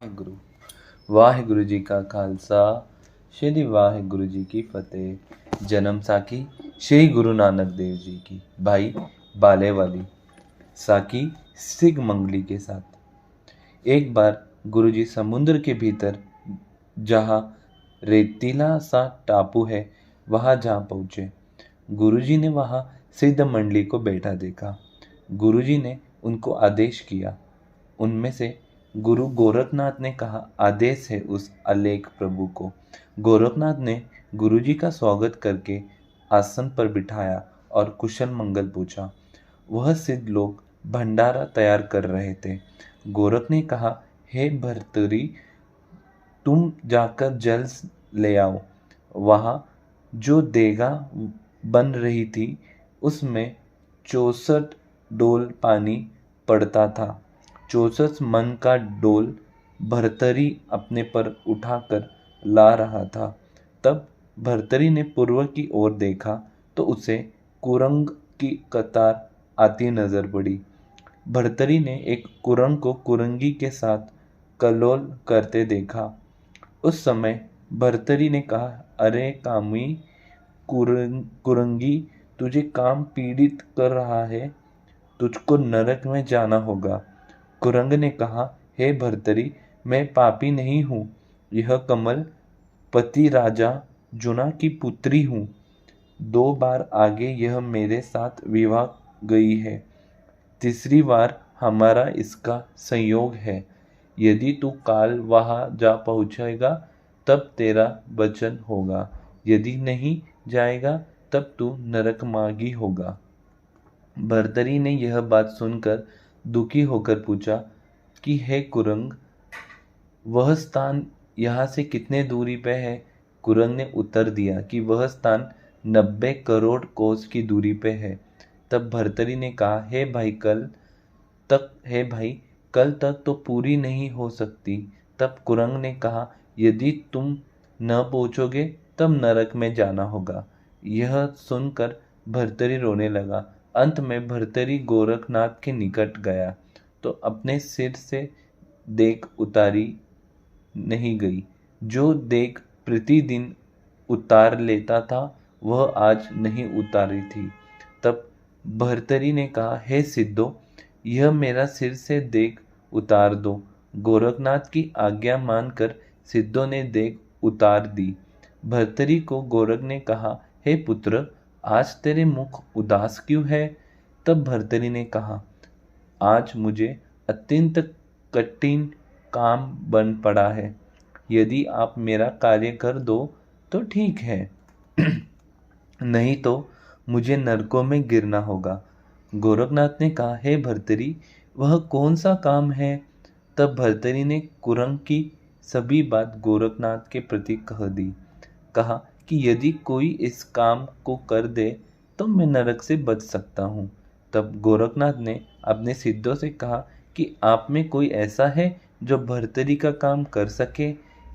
ਗੁਰੂ ਵਾਹਿਗੁਰੂ ਜੀ ਕਾ ਖਾਲਸਾ ਸ਼੍ਰੀ ਵਾਹਿਗुरु जी की फतेह। जन्म साखी श्री गुरु नानक देव जी की। भाई बाले वाली साखी सिग मंगली के साथ। एक बार गुरुजी समुद्र के भीतर जहाँ रेतीला सा टापू है वहाँ जा पहुँचे। गुरुजी ने वहाँ सिद्ध मंडली को बैठा देखा। गुरुजी ने उनको आदेश किया। उनमें से गुरु गोरखनाथ ने कहा, आदेश है उस अलेख प्रभु को। गोरखनाथ ने गुरुजी का स्वागत करके आसन पर बिठाया और कुशल मंगल पूछा। वह सिद्ध लोग भंडारा तैयार कर रहे थे। गोरख ने कहा, हे भर्तरी, तुम जाकर जल ले आओ। वहाँ जो देगा बन रही थी उसमें 64 डोल पानी पड़ता था। 64 मन का डोल भर्तरी अपने पर उठाकर ला रहा था। तब भर्तरी ने पूर्व की ओर देखा तो उसे कुरंग की कतार आती नजर पड़ी। भर्तरी ने एक कुरंग को कुरंगी के साथ कलोल करते देखा। उस समय भर्तरी ने कहा, अरे कामी कुरंगी, तुझे काम पीड़ित कर रहा है, तुझको नरक में जाना होगा। कुरंग ने कहा, हे भर्तरी, मैं पापी नहीं हूँ, यह कमल पति राजा जुना की पुत्री हूँ। 2 बार आगे यह मेरे साथ विवाह गई है, तीसरी बार हमारा इसका संयोग है। यदि तू काल वहाँ जा पहुँचेगा तब तेरा वचन होगा, यदि नहीं जाएगा तब तू नरकमार्गी होगा। भर्तरी ने यह बात सुनकर दुखी होकर पूछा कि हे कुरंग, वह स्थान यहाँ से कितने दूरी पे है? कुरंग ने उत्तर दिया कि वह स्थान 90 करोड़ कोस की दूरी पे है। तब भर्तरी ने कहा, हे भाई कल तक तो पूरी नहीं हो सकती। तब कुरंग ने कहा, यदि तुम न पहुँचोगे तब नरक में जाना होगा। यह सुनकर भर्तरी रोने लगा। अंत में भर्तरी गोरखनाथ के निकट गया तो अपने सिर से देख उतारी नहीं गई। जो देख प्रतिदिन उतार लेता था वह आज नहीं उतारी थी। तब भर्तरी ने कहा, हे सिद्धो, यह मेरा सिर से देख उतार दो। गोरखनाथ की आज्ञा मानकर सिद्धों ने देख उतार दी। भर्तरी को गोरख ने कहा, हे पुत्र, आज तेरे मुख उदास क्यों है? तब भर्तरी ने कहा, आज मुझे अत्यंत कठिन काम बन पड़ा है। यदि आप मेरा कार्य कर दो तो ठीक है, नहीं तो मुझे नरकों में गिरना होगा। गोरखनाथ ने कहा, हे भर्तरी, वह कौन सा काम है? तब भर्तरी ने कुरंग की सभी बात गोरखनाथ के प्रति कह दी। कहा कि यदि कोई इस काम को कर दे तो मैं नरक से बच सकता हूँ। तब गोरखनाथ ने अपने सिद्धों से कहा कि आप में कोई ऐसा है जो भर्तरी का काम कर सके?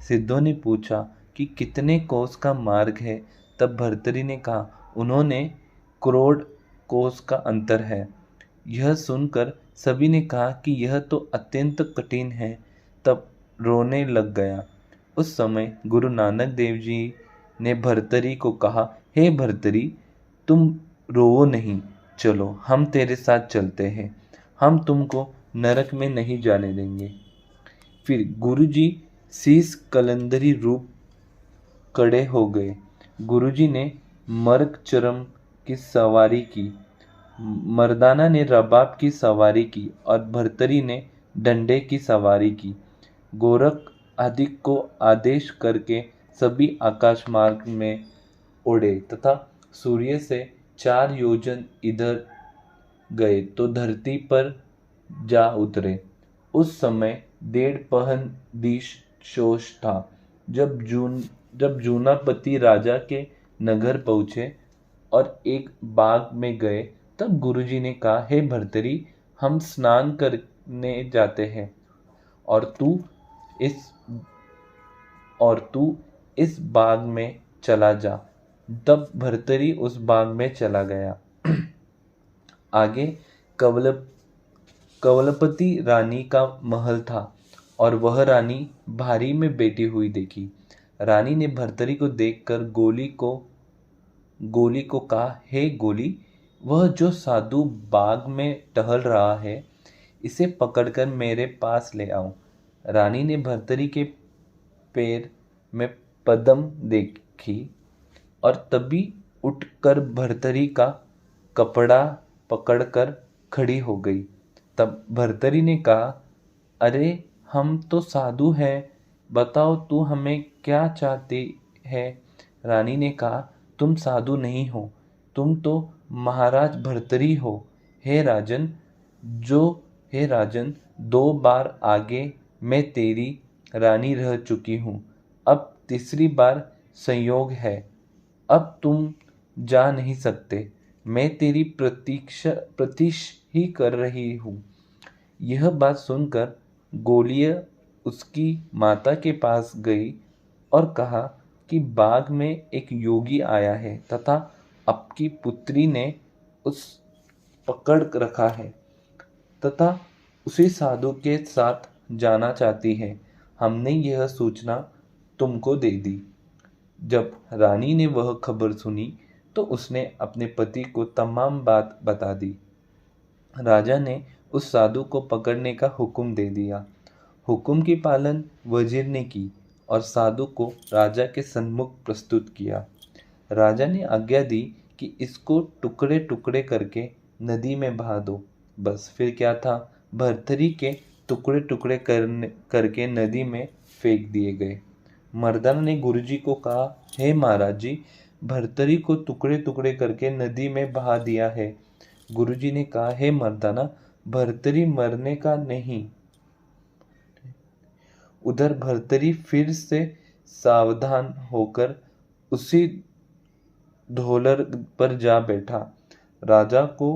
सिद्धों ने पूछा कि कितने कोस का मार्ग है? तब भर्तरी ने कहा, उन्होंने करोड़ कोस का अंतर है। यह सुनकर सभी ने कहा कि यह तो अत्यंत कठिन है। तब रोने लग गया। उस समय गुरु नानक देव जी ने भर्तरी को कहा, हे भर्तरी, तुम रोवो नहीं, चलो हम तेरे साथ चलते हैं, हम तुमको नरक में नहीं जाने देंगे। फिर गुरुजी शीश कलंदरी रूप खड़े हो गए। गुरुजी ने मर्ग चरम की सवारी की, मर्दाना ने रबाब की सवारी की और भर्तरी ने डंडे की सवारी की। गोरख आदि को आदेश करके सभी आकाश मार्ग में उड़े तथा सूर्य से 4 योजन इधर गए तो धरती पर जा उतरे। उस समय 1.5 पहन दिश शोष था। जब जूनापति राजा के नगर पहुँचे और एक बाग में गए तब गुरुजी ने कहा, हे भर्तरी, हम स्नान करने जाते हैं और तू इस बाग में चला जा। तब भर्तरी उस बाग में चला गया। आगे कवलपति रानी का महल था और वह रानी भारी में बैठी हुई देखी। रानी ने भर्तरी को देखकर गोली को कहा, हे गोली, वह जो साधु बाग में टहल रहा है, इसे पकड़कर मेरे पास ले आओ। रानी ने भर्तरी के पैर में पद्म देखी और तभी उठकर भर्तरी का कपड़ा पकड़कर खड़ी हो गई। तब भर्तरी ने कहा, अरे हम तो साधु हैं, बताओ तू हमें क्या चाहती है। रानी ने कहा, तुम साधु नहीं हो, तुम तो महाराज भर्तरी हो। हे राजन, हे राजन, 2 बार आगे मैं तेरी रानी रह चुकी हूँ, अब तीसरी बार संयोग है, अब तुम जा नहीं सकते, मैं तेरी प्रतीक्षा ही कर रही हूँ। यह बात सुनकर गोलिया उसकी माता के पास गई और कहा कि बाग में एक योगी आया है तथा आपकी पुत्री ने उस पकड़ रखा है तथा उसी साधु के साथ जाना चाहती है। हमने यह सूचना तुमको दे दी। जब रानी ने वह खबर सुनी तो उसने अपने पति को तमाम बात बता दी। राजा ने उस साधु को पकड़ने का हुक्म दे दिया। हुक्म की पालन वजीर ने की और साधु को राजा के सम्मुख प्रस्तुत किया। राजा ने आज्ञा दी कि इसको टुकड़े टुकड़े करके नदी में बहा दो। बस फिर क्या था, भर्तरी के टुकड़े टुकड़े करके नदी में फेंक दिए गए। मर्दाना ने गुरुजी को कहा, हे महाराज जी, भर्तरी को टुकड़े टुकड़े करके नदी में बहा दिया है। गुरुजी ने कहा, हे मर्दाना, भर्तरी मरने का नहीं। उधर भर्तरी फिर से सावधान होकर उसी ढोलर पर जा बैठा। राजा को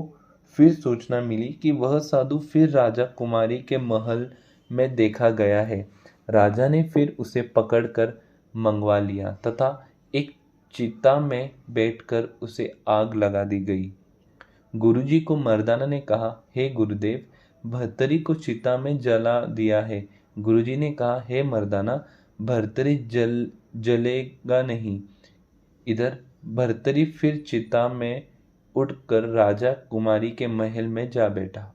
फिर सूचना मिली कि वह साधु फिर राजा कुमारी के महल में देखा गया है। राजा ने फिर उसे पकड़कर मंगवा लिया तथा एक चिता में बैठकर उसे आग लगा दी गई। गुरुजी को मर्दाना ने कहा, हे गुरुदेव, भर्तरी को चिता में जला दिया है। गुरुजी ने कहा, हे मर्दाना, भर्तरी जलेगा नहीं। इधर भर्तरी फिर चिता में उठकर राजा कुमारी के महल में जा बैठा।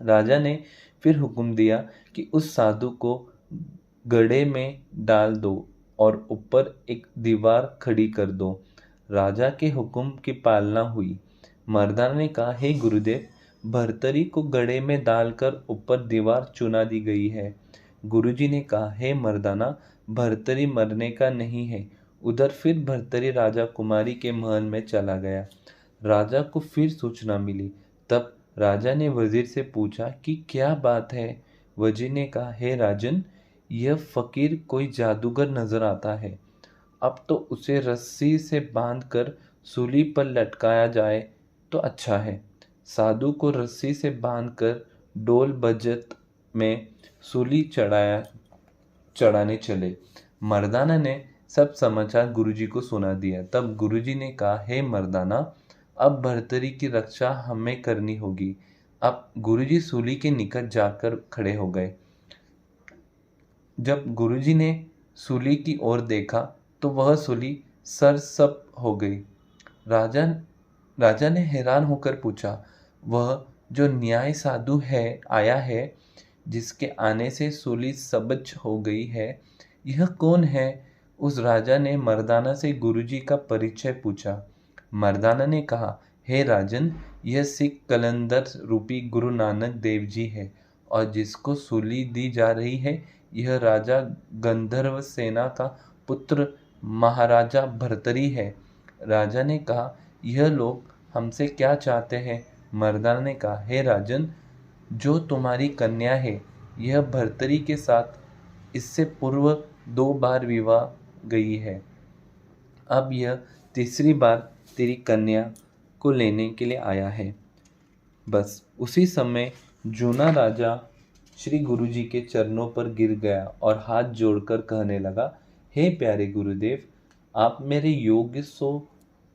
राजा ने फिर हुक्म दिया कि उस साधु को गड्ढे में डाल दो और ऊपर एक दीवार खड़ी कर दो। राजा के हुक्म की पालना हुई। मर्दाना ने कहा, हे गुरुदेव, भर्तरी को गड्ढे में डालकर ऊपर दीवार चुना दी गई है। गुरुजी ने कहा, हे मर्दाना, भर्तरी मरने का नहीं है। उधर फिर भर्तरी राजा कुमारी के महल में चला गया। राजा को फिर सूचना मिली। तब राजा ने वजीर से पूछा कि क्या बात है। वजीर ने कहा, हे राजन, यह फकीर कोई जादूगर नजर आता है। अब तो उसे रस्सी से बांधकर सूली पर लटकाया जाए तो अच्छा है। साधु को रस्सी से बांधकर डोल बजत में सूली चढ़ाने चले। मर्दाना ने सब समाचार गुरुजी को सुना दिया। तब गुरुजी ने कहा, हे मर्दाना, अब भर्तरी की रक्षा हमें करनी होगी। अब गुरुजी सूली के निकट जाकर खड़े हो गए। जब गुरुजी ने सूली की ओर देखा तो वह सूली सरसप हो गई। राजा ने हैरान होकर पूछा, वह जो न्याय साधु है आया है, जिसके आने से सूली सबज हो गई है, यह कौन है? उस राजा ने मर्दाना से गुरुजी का परिचय पूछा। मर्दाना ने कहा, हे राजन, यह सिख कलंदर रूपी गुरु नानक देव जी है और जिसको सूली दी जा रही है, यह राजा गंधर्व सेना का पुत्र महाराजा भर्तरी है। राजा ने कहा, यह लोग हमसे क्या चाहते हैं? मर्दाना ने कहा, हे राजन, जो तुम्हारी कन्या है, यह भर्तरी के साथ इससे पूर्व 2 बार विवाह गई है। अब यह तीसरी बार तेरी कन्या को लेने के लिए आया है। बस उसी समय जूना राजा श्री गुरुजी के चरणों पर गिर गया और हाथ जोड़कर कहने लगा, हे प्यारे गुरुदेव, आप मेरे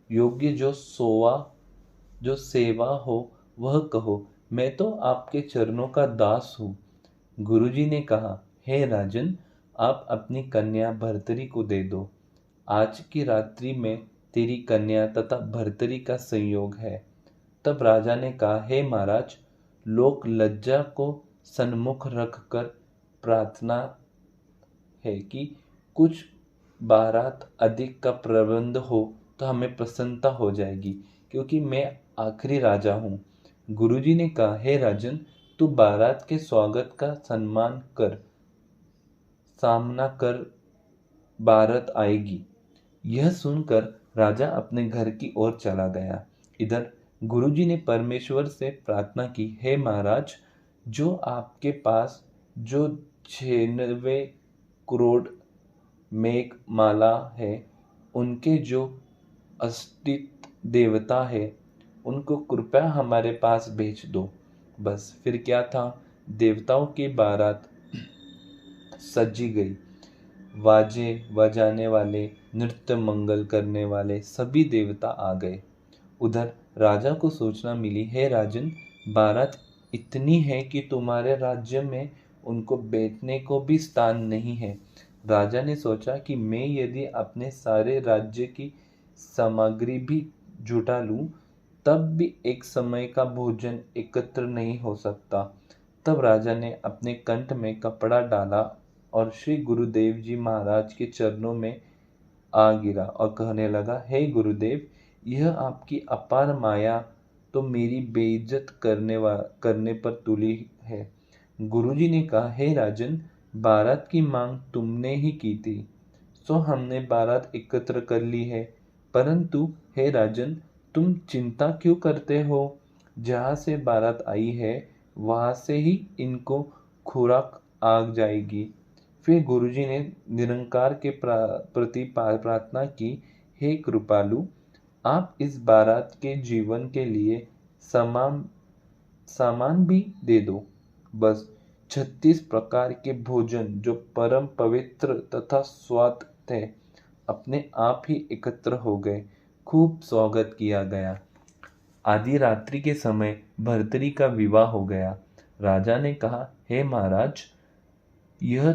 योग्य जो सेवा हो वह कहो। मैं तो आपके चरणों का दास हूँ। गुरुजी ने कहा, हे राजन, आप अपनी कन्या भर्तरी को दे दो। आज की रात्रि में तेरी कन्या तथा भर्तरी का संयोग है। तब राजा ने कहा, हे महाराज, लोक लज्जा को सन्मुख रखकर प्रार्थना है कि कुछ बारात अधिक का प्रबंध हो तो हमें प्रसन्नता हो जाएगी, क्योंकि मैं आखिरी राजा हूँ। गुरुजी ने कहा, हे राजन, तू बारात के स्वागत का सम्मान कर, सामना कर, बारात आएगी। यह सुनकर राजा अपने घर की ओर चला गया। इधर गुरुजी ने परमेश्वर से प्रार्थना की, हे महाराज, जो आपके पास जो 96 करोड़ मेघ माला है, उनके जो अस्तित्व देवता है, उनको कृपया हमारे पास भेज दो। बस फिर क्या था, देवताओं की बारात सजी गई। बाजे बजाने वाले, नृत्य मंगल करने वाले सभी देवता आ गए। उधर राजा को सूचना मिली, हे राजन, बारात इतनी है कि तुम्हारे राज्य में उनको बैठने को भी स्थान नहीं है। राजा ने सोचा कि मैं यदि अपने सारे राज्य की सामग्री भी जुटा लूं, तब भी एक समय का भोजन एकत्र नहीं हो सकता। तब राजा ने अपने कंठ में कपड़ा डाला और श्री गुरुदेव जी महाराज के चरणों में आ गिरा और कहने लगा, हे गुरुदेव, यह आपकी अपार माया तो मेरी बेइज्जत करने पर तुली है। गुरुजी ने कहा, हे राजन, बारात की मांग तुमने ही की थी, सो हमने बारात एकत्र कर ली है। परंतु हे राजन, तुम चिंता क्यों करते हो? जहाँ से बारात आई है वहाँ से ही इनको खुराक आ जाएगी। फिर गुरुजी ने निरंकार के प्रति प्रार्थना की, हे कृपालु, आप इस बारात के जीवन के लिए सामान भी दे दो। बस 36 प्रकार के भोजन जो परम पवित्र तथा स्वाद थे, अपने आप ही एकत्र हो गए। खूब स्वागत किया गया। आधी रात्रि के समय भर्तरी का विवाह हो गया। राजा ने कहा, हे महाराज, यह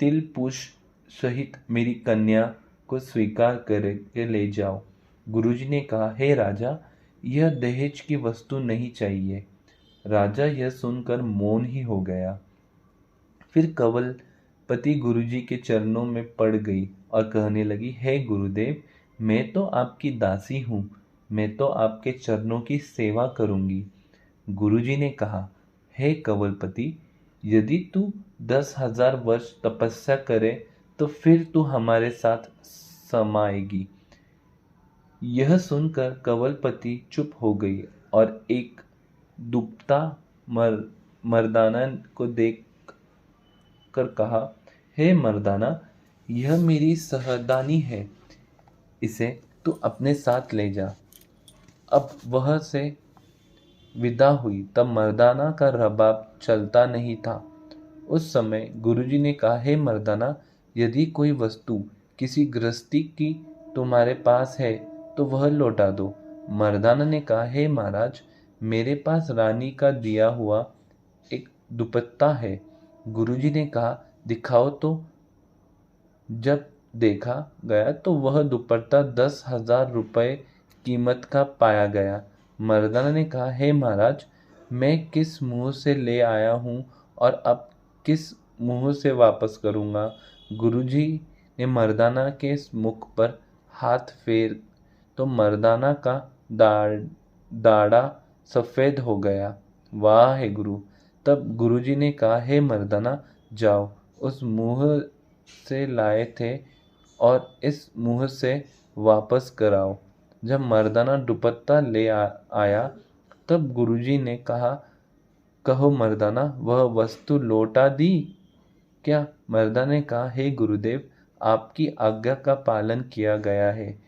तिल पुष्प सहित मेरी कन्या को स्वीकार करके ले जाओ। गुरुजी ने कहा, हे राजा, यह दहेज की वस्तु नहीं चाहिए। राजा यह सुनकर मौन ही हो गया। फिर कंवलपति गुरुजी के चरणों में पड़ गई और कहने लगी, हे गुरुदेव, मैं तो आपकी दासी हूँ, मैं तो आपके चरणों की सेवा करूँगी। गुरुजी ने कहा, हे कंवलपति, यदि तू 10,000 वर्ष तपस्या करे तो फिर तू हमारे साथ समाएगी। यह सुनकर कंवलपति चुप हो गई और एक दुबता मर्दाना को देख कर कहा, हे मर्दाना, यह मेरी सहदानी है, इसे तू अपने साथ ले जा। अब वह से विदा हुई। तब मर्दाना का रबाब चलता नहीं था। उस समय गुरुजी ने कहा, हे मर्दाना, यदि कोई वस्तु किसी गृहस्थी की तुम्हारे पास है तो वह लौटा दो। मर्दाना ने कहा, हे महाराज, मेरे पास रानी का दिया हुआ एक दुपट्टा है। गुरुजी ने कहा, दिखाओ तो। जब देखा गया तो वह दुपट्टा 10,000 रुपये कीमत का पाया गया। मर्दाना ने कहा, हे महाराज, मैं किस मुंह से ले आया हूँ और अब किस मुंह से वापस करूँगा। गुरुजी ने मर्दाना के मुख पर हाथ फेर तो मर्दाना का दाढ़ा सफ़ेद हो गया। वाह है गुरु। तब गुरुजी ने कहा, हे मर्दाना, जाओ, उस मुंह से लाए थे और इस मुंह से वापस कराओ। जब मर्दाना दुपट्टा ले आया तब गुरुजी ने कहा, कहो मर्दाना, वह वस्तु लौटा दी क्या? मर्दाना ने कहा, हे गुरुदेव, आपकी आज्ञा का पालन किया गया है।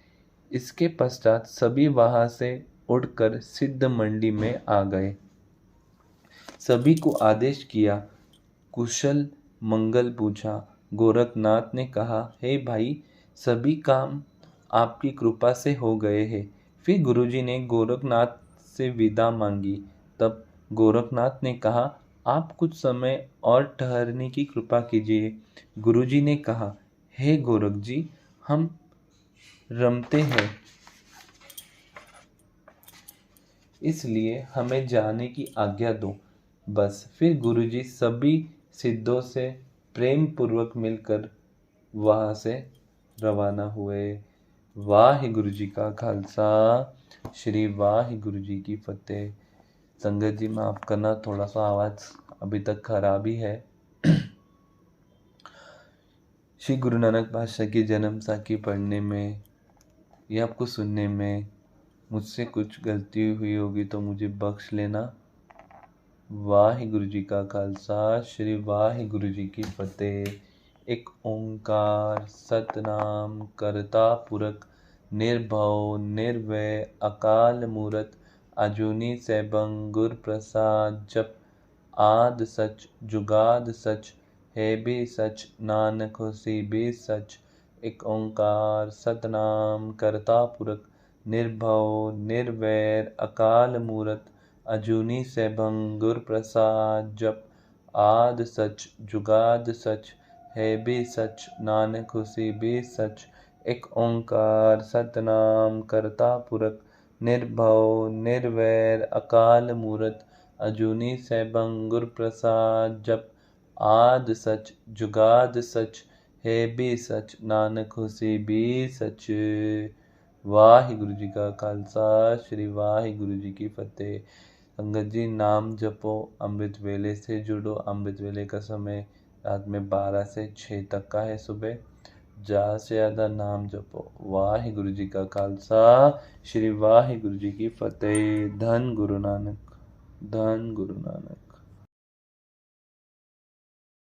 इसके पश्चात सभी वहां से उड़कर सिद्ध मंडी में आ गए। सभी को आदेश किया, कुशल मंगल पूछा। गोरखनाथ ने कहा, हे भाई, सभी काम आपकी कृपा से हो गए हैं। फिर गुरुजी ने गोरखनाथ से विदा मांगी। तब गोरखनाथ ने कहा, आप कुछ समय और ठहरने की कृपा कीजिए। गुरुजी ने कहा, हे गोरख जी, हम रमते हैं, इसलिए हमें जाने की आज्ञा दो। बस फिर गुरुजी सभी सिद्धों से प्रेम पूर्वक मिलकर वहां से रवाना हुए। वाहिगुरु जी का खालसा, श्री वाहिगुरु जी की फतेह। संगत जी माफ करना, थोड़ा सा आवाज अभी तक खराब ही है। श्री गुरु नानक पातशाह की जन्म साखी पढ़ने में या आपको सुनने में मुझसे कुछ गलती हुई होगी तो मुझे बख्श लेना। वाहिगुरु जी का खालसा, श्री वाहिगुरु जी की फतेह। एक ओंकार सतनाम करता पुरख निर्भव निर्वैर अकाल मूरत अजूनी सैभं गुर प्रसाद जप। आद सच जुगाद सच है भी सच नानक होसी भी सच। एक ओंकार सतनाम करता पुरख निर्भव निर्वैर अकाल मूरत अजूनी सैभं गुर प्रसाद जप। आद सच जुगाद सच है भी सच नानक होसी भी सच। एक ओंकार सतनाम करता पुरख निर्भव निर्वैर अकाल मूरत अजूनी सैभं गुर प्रसाद जप। आद सच जुगाद सच है भी सच नानक होसी भी सच। वाहिगुरु जी का खालसा, श्री वाहिगुरु जी की फतेह। संगत जी नाम जपो, अमृत वेले से जुड़ो। अमृत वेले का समय रात में 12 से 6 तक का है सुबह। ज़्यादा से ज़्यादा नाम जपो। वाहिगुरु जी का खालसा, श्री वाहिगुरु जी की फतेह। धन गुरु नानक, धन गुरु नानक।